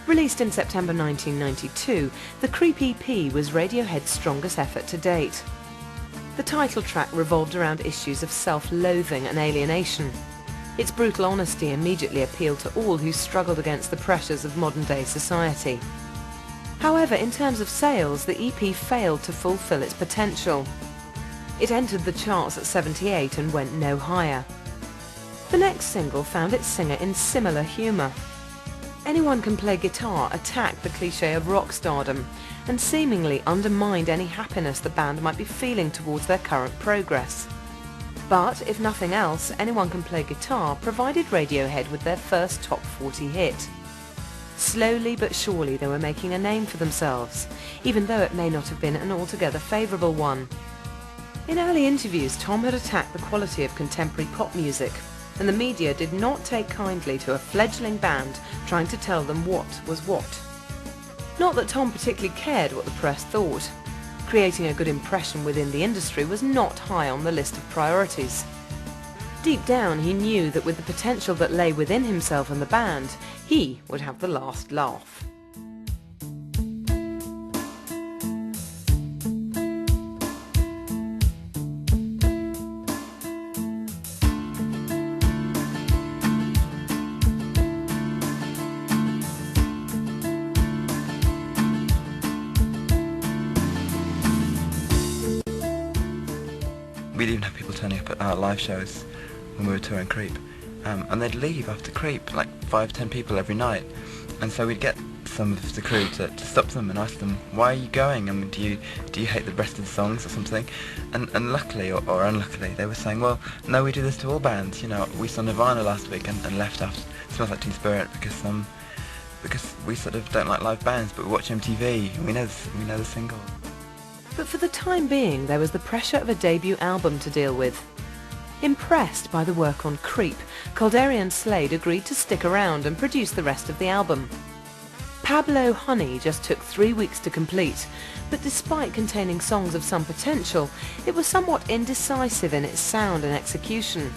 Released in September 1992, the Creep EP was Radiohead's strongest effort to date. The title track revolved around issues of self-loathing and alienation. Its brutal honesty immediately appealed to all who struggled against the pressures of modern-day society. However, in terms of sales, the EP failed to fulfill its potential. It entered the charts at 78 and went no higher. The next single found its singer in similar humour. Anyone Can Play Guitar attacked the cliché of rock stardom and seemingly undermined any happiness the band might be feeling towards their current progress. But, if nothing else, Anyone Can Play Guitar provided Radiohead with their first top 40 hit. Slowly but surely they were making a name for themselves, even though it may not have been an altogether favourable one. In early interviews, Tom had attacked the quality of contemporary pop music, and the media did not take kindly to a fledgling band trying to tell them what was what. Not that Tom particularly cared what the press thought. Creating a good impression within the industry was not high on the list of priorities. Deep down he knew that with the potential that lay within himself and the band, he would have the last laugh. We'd even have people turning up at our live shows when we were touring Creep, and they'd leave after Creep, like 5-10 people every night, and so we'd get some of the crew to stop them and ask them, why are you going? I mean, do you hate the rest of the songs or something? And luckily or unluckily they were saying, well, no, we do this to all bands, you know, we saw Nirvana last week and left after Smells Like Teen Spirit because we sort of don't like live bands, but we watch MTV and we know the single. But for the time being, there was the pressure of a debut album to deal with. Impressed by the work on Creep, Calderian Slade agreed to stick around and produce the rest of the album. Pablo Honey just took 3 weeks to complete, but despite containing songs of some potential, it was somewhat indecisive in its sound and execution.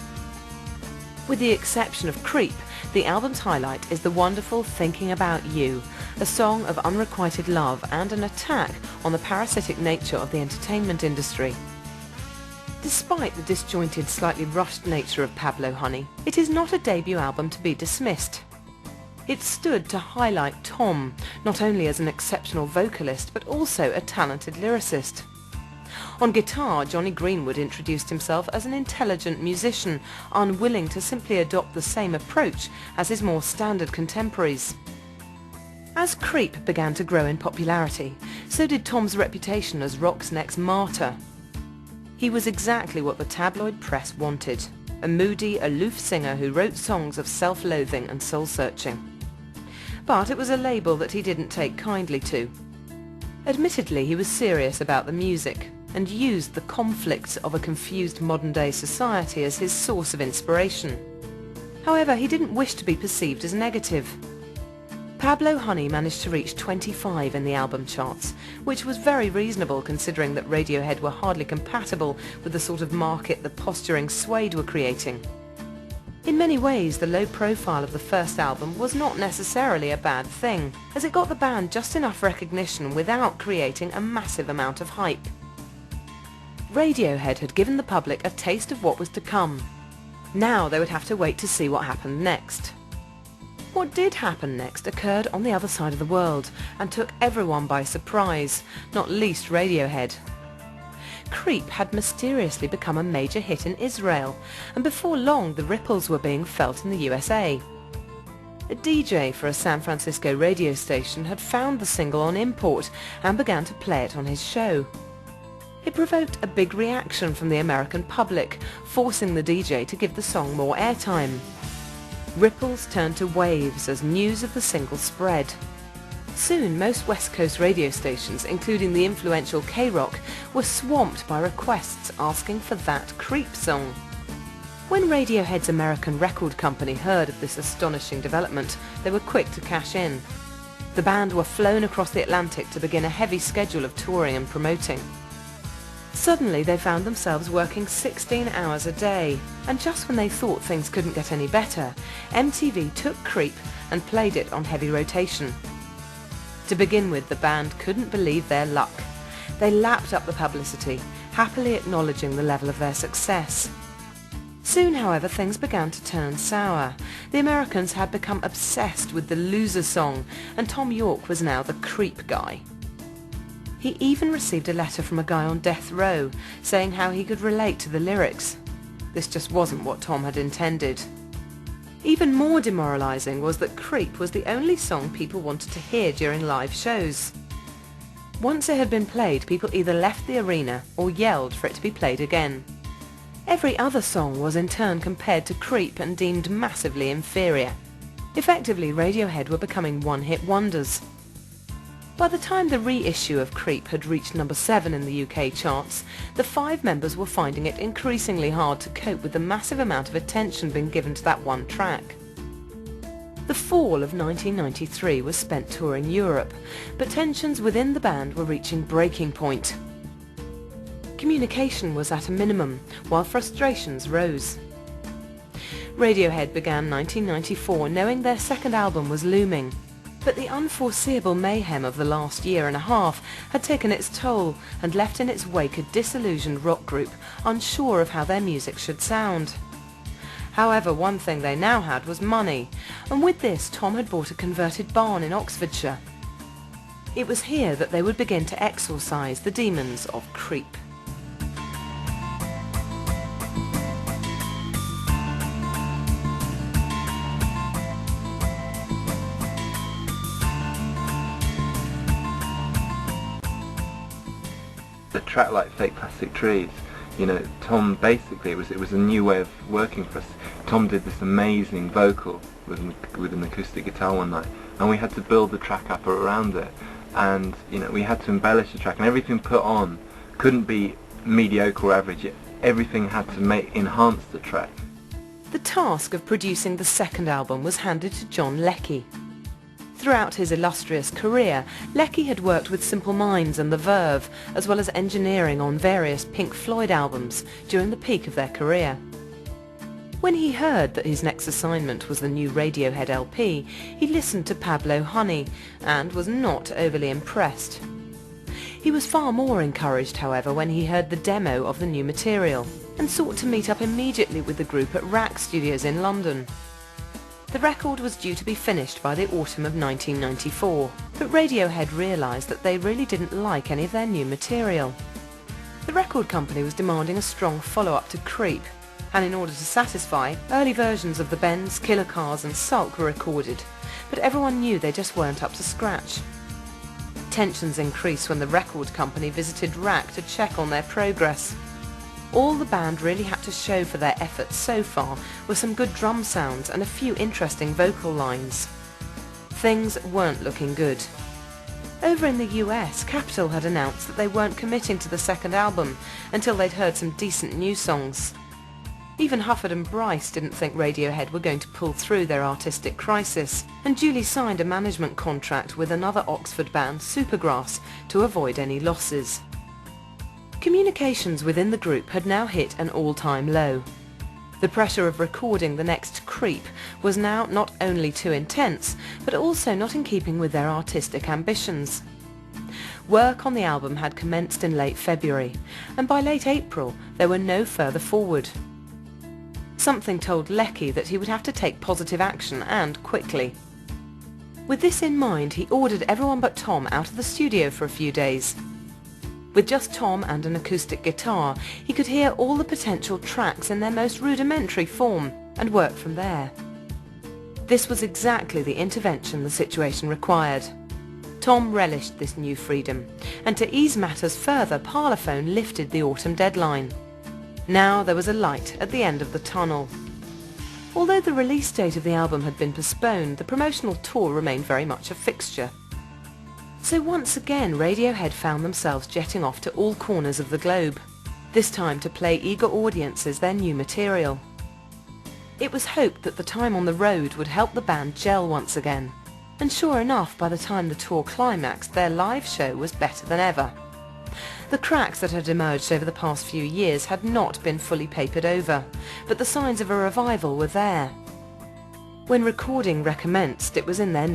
With the exception of Creep, the album's highlight is the wonderful Thinking About You, a song of unrequited love and an attack on the parasitic nature of the entertainment industry. Despite the disjointed, slightly rushed nature of Pablo Honey, it is not a debut album to be dismissed. It stood to highlight Tom, not only as an exceptional vocalist but also a talented lyricist. On guitar, Johnny Greenwood introduced himself as an intelligent musician, unwilling to simply adopt the same approach as his more standard contemporaries. As Creep began to grow in popularity, so did Tom's reputation as rock's next martyr. He was exactly what the tabloid press wanted, a moody, aloof singer who wrote songs of self-loathing and soul-searching. But it was a label that he didn't take kindly to. Admittedly, he was serious about the music, and used the conflicts of a confused modern-day society as his source of inspiration. However, he didn't wish to be perceived as negative. Pablo Honey managed to reach 25 in the album charts, which was very reasonable considering that Radiohead were hardly compatible with the sort of market the posturing Suede were creating. In many ways, the low profile of the first album was not necessarily a bad thing, as it got the band just enough recognition without creating a massive amount of hype. Radiohead had given the public a taste of what was to come. Now they would have to wait to see what happened next. What did happen next occurred on the other side of the world and took everyone by surprise, not least Radiohead. Creep had mysteriously become a major hit in Israel, and before long the ripples were being felt in the USA. A DJ for a San Francisco radio station had found the single on import and began to play it on his show. It provoked a big reaction from the American public, forcing the DJ to give the song more airtime. Ripples turned to waves as news of the single spread. Soon, most West Coast radio stations, including the influential K-Rock, were swamped by requests asking for that Creep song. When Radiohead's American record company heard of this astonishing development, they were quick to cash in. The band were flown across the Atlantic to begin a heavy schedule of touring and promoting. Suddenly they found themselves working 16 hours a day, and just when they thought things couldn't get any better, MTV took Creep and played it on heavy rotation. To begin with, the band couldn't believe their luck. They lapped up the publicity, happily acknowledging the level of their success. Soon, however, things began to turn sour. The Americans had become obsessed with the loser song, and Thom Yorke was now the creep guy. He even received a letter from a guy on death row, saying how he could relate to the lyrics. This just wasn't what Thom had intended. Even more demoralising was that Creep was the only song people wanted to hear during live shows. Once it had been played, people either left the arena or yelled for it to be played again. Every other song was in turn compared to Creep and deemed massively inferior. Effectively, Radiohead were becoming one-hit wonders. By the time the reissue of Creep had reached number 7 in the UK charts, the 5 members were finding it increasingly hard to cope with the massive amount of attention being given to that one track. The fall of 1993 was spent touring Europe, but tensions within the band were reaching breaking point. Communication was at a minimum, while frustrations rose. Radiohead began 1994 knowing their second album was looming. But the unforeseeable mayhem of the last year and a half had taken its toll and left in its wake a disillusioned rock group unsure of how their music should sound. However, one thing they now had was money, and with this Thom had bought a converted barn in Oxfordshire. It was here that they would begin to exorcise the demons of Creep. A track like Fake Plastic Trees, Thom basically, it was a new way of working for us. Thom did this amazing vocal with an acoustic guitar one night, and we had to build the track up around it, and we had to embellish the track, and everything put on couldn't be mediocre or average. Everything had to enhance the track. The task of producing the second album was handed to John Leckie. Throughout his illustrious career, Leckie had worked with Simple Minds and The Verve, as well as engineering on various Pink Floyd albums during the peak of their career. When he heard that his next assignment was the new Radiohead LP, he listened to Pablo Honey and was not overly impressed. He was far more encouraged, however, when he heard the demo of the new material and sought to meet up immediately with the group at Rack Studios in London. The record was due to be finished by the autumn of 1994, but Radiohead realised that they really didn't like any of their new material. The record company was demanding a strong follow-up to Creep, and in order to satisfy, early versions of the Bends, Killer Cars and Sulk were recorded, but everyone knew they just weren't up to scratch. Tensions increased when the record company visited Rack to check on their progress. All the band really had to show for their efforts so far were some good drum sounds and a few interesting vocal lines. Things weren't looking good. Over in the US, Capitol had announced that they weren't committing to the second album until they'd heard some decent new songs. Even Hufford and Bryce didn't think Radiohead were going to pull through their artistic crisis, and duly signed a management contract with another Oxford band, Supergrass, to avoid any losses. Communications within the group had now hit an all-time low. The pressure of recording the next Creep was now not only too intense, but also not in keeping with their artistic ambitions. Work on the album had commenced in late February, and by late April they were no further forward. Something told Leckie that he would have to take positive action, and quickly. With this in mind, he ordered everyone but Thom out of the studio for a few days. With just Thom and an acoustic guitar, he could hear all the potential tracks in their most rudimentary form and work from there. This was exactly the intervention the situation required. Thom relished this new freedom, and to ease matters further, Parlophone lifted the autumn deadline. Now there was a light at the end of the tunnel. Although the release date of the album had been postponed, the promotional tour remained very much a fixture. So once again Radiohead found themselves jetting off to all corners of the globe, this time to play eager audiences their new material. It was hoped that the time on the road would help the band gel once again, and sure enough, by the time the tour climaxed, their live show was better than ever. The cracks that had emerged over the past few years had not been fully papered over, but the signs of a revival were there. When recording recommenced, it was in their